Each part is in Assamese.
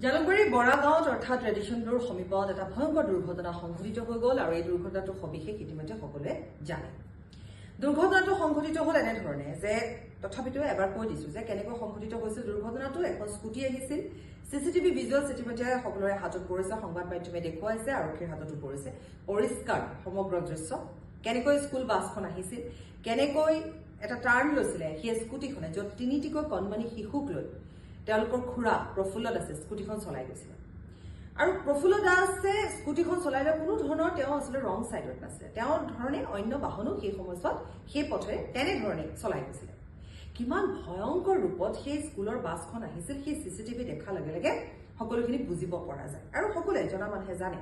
জালুকবাৰী বৰাগাঁৱত অৰ্থাৎ ট্ৰেডিশ্যন ৰোড সমীপত এটা ভয়ংকৰ দুৰ্ঘটনা সংঘটিত হৈ গ'ল আৰু এই দুৰ্ঘটনাটোৰ সবিশেষ ইতিমধ্যে সকলোৱে জানে। দুৰ্ঘটনাটো সংঘটিত হ'ল এনেধৰণে যে তথাপিতো এবাৰ কৈ দিছো যে কেনেকৈ সংঘটিত হৈছিল দুৰ্ঘটনাটো। এখন স্কুটি আহিছিল, চিচিটিভি ভিজুৱেলছ ইতিমধ্যে সকলোৰে হাতত পৰিছে, সংবাদ মাধ্যমে দেখুৱাইছে, আৰক্ষীৰ হাততো পৰিছে। পৰিষ্কাৰ সমগ্ৰ দৃশ্য, কেনেকৈ স্কুল বাছখন আহিছিল, কেনেকৈ এটা টাৰ্ণ লৈছিলে সেই স্কুটিখনে, য'ত তিনিটিকৈ কণমানি শিশুক লৈ তেওঁলোকৰ খুৰা প্ৰফুল্ল দাসে স্কুটিখন চলাই গৈছিলে। আৰু প্ৰফুল্ল দাসে স্কুটিখন চলাইলে কোনো ধৰণৰ তেওঁ আচলতে ৰং ছাইডত নাছিলে, তেওঁৰ ধৰণে অন্য বাহনো সেই সময়ছোৱাত সেই পথেৰে তেনেধৰণে চলাই গৈছিলে। কিমান ভয়ংকৰ ৰূপত সেই স্কুলৰ বাছখন আহিছিল সেই চিচিটিভি দেখাৰ লগে লগে সকলোখিনি বুজিব পৰা যায় আৰু সকলোৱে জনা মানুহে জানে।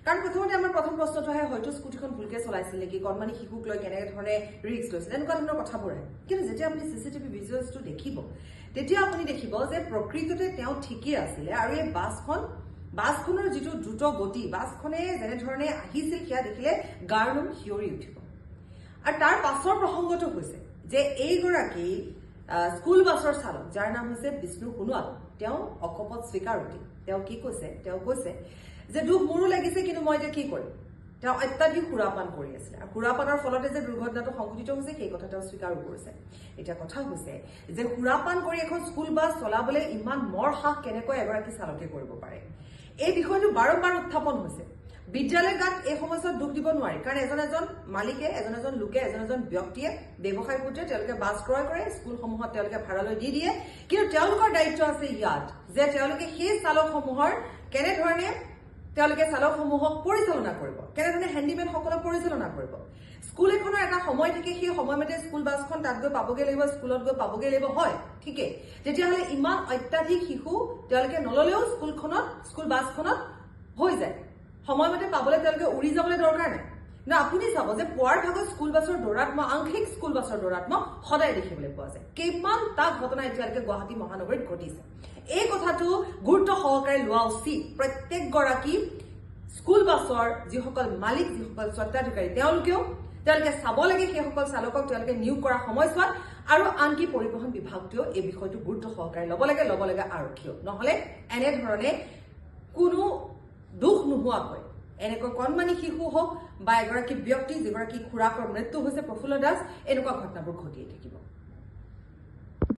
কাৰণ প্ৰথমতে আমাৰ প্ৰথম প্ৰশ্নটো আহে, হয়তো স্কুটিখন ভুলকে চলাইছিল নেকি, কণমানি শিশুক লৈ কেনেধৰণে ৰিস্ক লৈছিল, এনেকুৱা ধৰণৰ কথাবোৰ আহে। কিন্তু যেতিয়া আপুনি চিচিটিভি ভিজুৱেলছটো দেখিব তেতিয়া আপুনি দেখিব যে প্ৰকৃততে তেওঁ ঠিকেই আছিলে আৰু এই বাছখনৰ যিটো দ্ৰুত গতি, বাছখনে যেনেধৰণে আহিছিল সেয়া দেখিলে গাৰ নোম শিয়ৰি উঠিব। আৰু তাৰ পাছৰ প্ৰসংগটো হৈছে যে এইগৰাকী স্কুল বাছৰ চালক, যাৰ নাম হৈছে বিষ্ণু সোণোৱাল, তেওঁ অকপট স্বীকাৰোক্তি। তেওঁ কি কৈছে, তেওঁ কৈছে যে দুখ মোৰো লাগিছে, কিন্তু মই এতিয়া কি কৰিম। তেওঁ অত্যাধিক সুৰাপান কৰি আছিলে আৰু সুৰাপানৰ ফলতে যে দুৰ্ঘটনাটো সংঘটিত হৈছে সেই কথা তেওঁ স্বীকাৰো কৰিছে। এতিয়া কথা হৈছে যে সুৰাপান কৰি এখন স্কুল বাছ চলাবলৈ ইমান মৰসাহ কেনেকৈ এগৰাকী চালকে কৰিব পাৰে। এই বিষয়টো বাৰম্বাৰ উত্থাপন হৈছে। বিদ্যালয় গাত এই সময়ছোৱাত দুখ দিব নোৱাৰি, কাৰণ এজন মালিকে, এজন লোকে, এজন ব্যক্তিয়ে ব্যৱসায় সূত্ৰে তেওঁলোকে বাছ ক্ৰয় কৰে, স্কুলসমূহত তেওঁলোকে ভাড়ালৈ দি দিয়ে। কিন্তু তেওঁলোকৰ দায়িত্ব আছে ইয়াত যে তেওঁলোকে সেই চালকসমূহৰ কেনেধৰণে তেওঁলোকে চালকসমূহক পৰিচালনা কৰিব, কেনেধৰণে হেণ্ডিমেনসকলক পৰিচালনা কৰিব। স্কুল এখনৰ এটা সময় থাকে, সেই সময়মতে স্কুল বাছখন তাত গৈ পাবগৈ লাগিব, স্কুলত গৈ পাবগৈ লাগিব, হয় ঠিকেই। তেতিয়াহ'লে ইমান অত্যাধিক শিশু তেওঁলোকে নললেও স্কুল বাছখনত হৈ যায়, সময়মতে পাবলৈ তেওঁলোকে উৰি যাবলৈ দৰকাৰ নাই। না আপুনি চাব যে পুৱাৰ ভাগত স্কুল বাছৰ দৌৰাত্মক, আংশিক স্কুল বাছৰ দৌৰাত্মক সদায় দেখিবলৈ পোৱা যায়। কিমানটা ঘটনা এতিয়ালৈকে গুৱাহাটী মহানগৰীত ঘটিছে। এই কথাটো গুৰুত্ব সহকাৰে লোৱা উচিত। প্ৰত্যেকগৰাকী স্কুল বাছৰ যিসকল মালিক, যিসকল স্বত্বাধিকাৰী, তেওঁলোকে চাব লাগে সেইসকল চালকক তেওঁলোকে নিয়োগ কৰা সময়ছোৱাত, আৰু আনকি পৰিবহণ বিভাগটোৱেও এই বিষয়টো গুৰুত্ব সহকাৰে ল'ব লাগে আৰক্ষীয়েও। নহ'লে এনেধৰণে কোনো দুখ নোহোৱাকৈ এনেকৈ কণমানি শিশু হওক বা এগৰাকী ব্যক্তি, যিগৰাকী খুৰাকৰ মৃত্যু হৈছে প্ৰফুল্ল দাস, এনেকুৱা ঘটনাবোৰ ঘটিয়ে থাকিব।